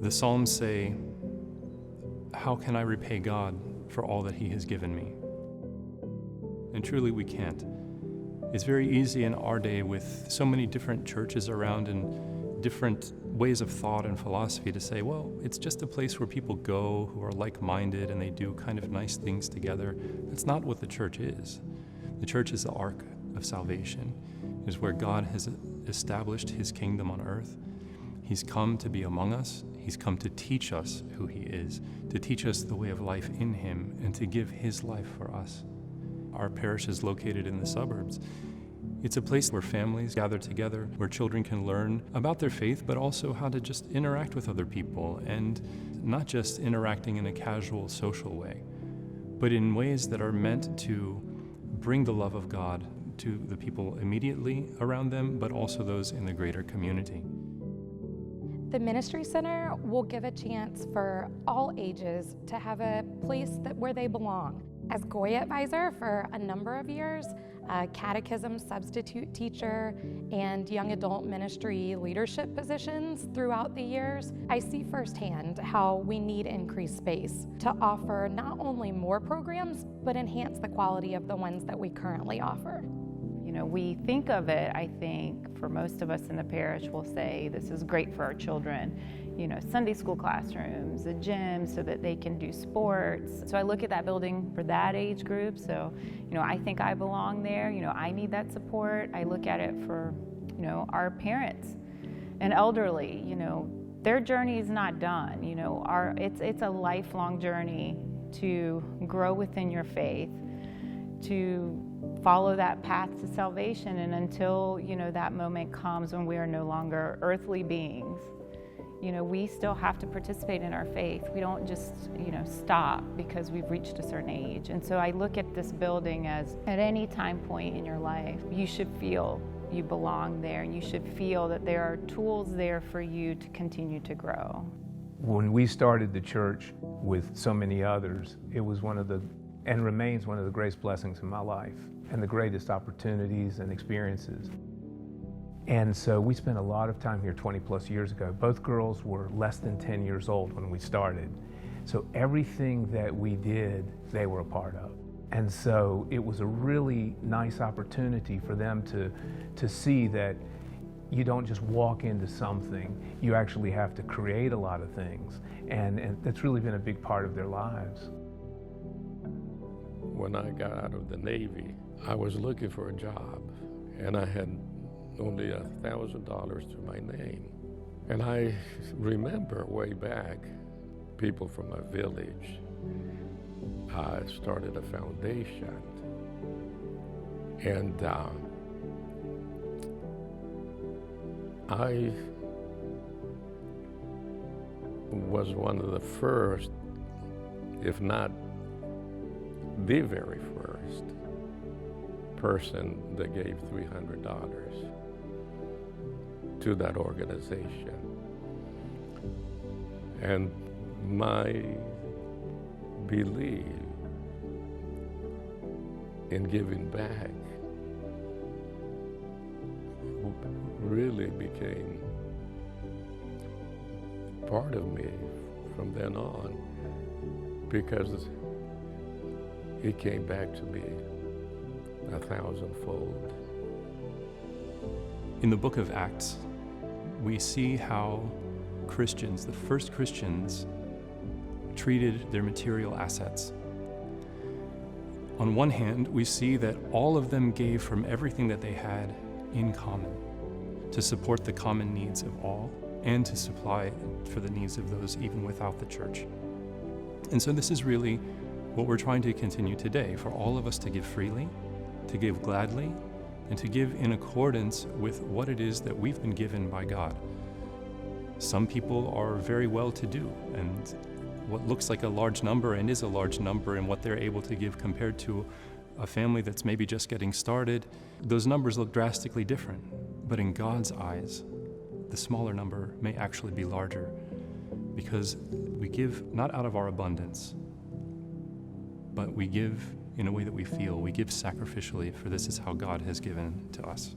The Psalms say, "How can I repay God for all that He has given me?" And truly we can't. It's very easy in our day with so many different churches around and different ways of thought and philosophy to say, well, it's just a place where people go who are like-minded and they do kind of nice things together. That's not what the church is. The church is the ark of salvation. It is where God has established His kingdom on earth. He's come to be among us. He's come to teach us who He is, to teach us the way of life in Him, and to give His life for us. Our parish is located in the suburbs. It's a place where families gather together, where children can learn about their faith, but also how to just interact with other people, and not just interacting in a casual, social way, but in ways that are meant to bring the love of God to the people immediately around them, but also those in the greater community. The Ministry Center will give a chance for all ages to have a place where they belong. As GOY advisor for a number of years, a catechism substitute teacher, and young adult ministry leadership positions throughout the years, I see firsthand how we need increased space to offer not only more programs, but enhance the quality of the ones that we currently offer. You know, we think of it, I think, for most of us in the parish, we'll say this is great for our children. You know, Sunday school classrooms, a gym so that they can do sports. So I look at that building for that age group. So, you know, I think I belong there. You know, I need that support. I look at it for, you know, our parents and elderly. You know, their journey is not done. You know, it's a lifelong journey to grow within your faith, to follow that path to salvation, and until, you know, that moment comes when we are no longer earthly beings, you know, we still have to participate in our faith. We don't just, you know, stop because we've reached a certain age. And so I look at this building as, at any time point in your life, you should feel you belong there, and you should feel that there are tools there for you to continue to grow. When we started the church with so many others, it was one of the, and remains one of the greatest blessings in my life, and the greatest opportunities and experiences. And so we spent a lot of time here 20 plus years ago. Both girls were less than 10 years old when we started. So everything that we did, they were a part of. And so it was a really nice opportunity for them to see that you don't just walk into something, you actually have to create a lot of things. And that's really been a big part of their lives. When I got out of the Navy, I was looking for a job, and I had only $1,000 to my name. And I remember way back, people from my village started a foundation. And I was one of the first, if not the very first person that gave $300 to that organization. And my belief in giving back really became part of me from then on, because it came back to me 1,000-fold. In the book of Acts, we see how Christians, the first Christians, treated their material assets. On one hand, we see that all of them gave from everything that they had in common to support the common needs of all and to supply for the needs of those even without the church. And so this is really what we're trying to continue today, for all of us to give freely, to give gladly, and to give in accordance with what it is that we've been given by God. Some people are very well-to-do, and what looks like a large number and is a large number in what they're able to give compared to a family that's maybe just getting started, those numbers look drastically different. But in God's eyes, the smaller number may actually be larger, because we give not out of our abundance, but we give in a way that we feel. We give sacrificially, for this is how God has given to us.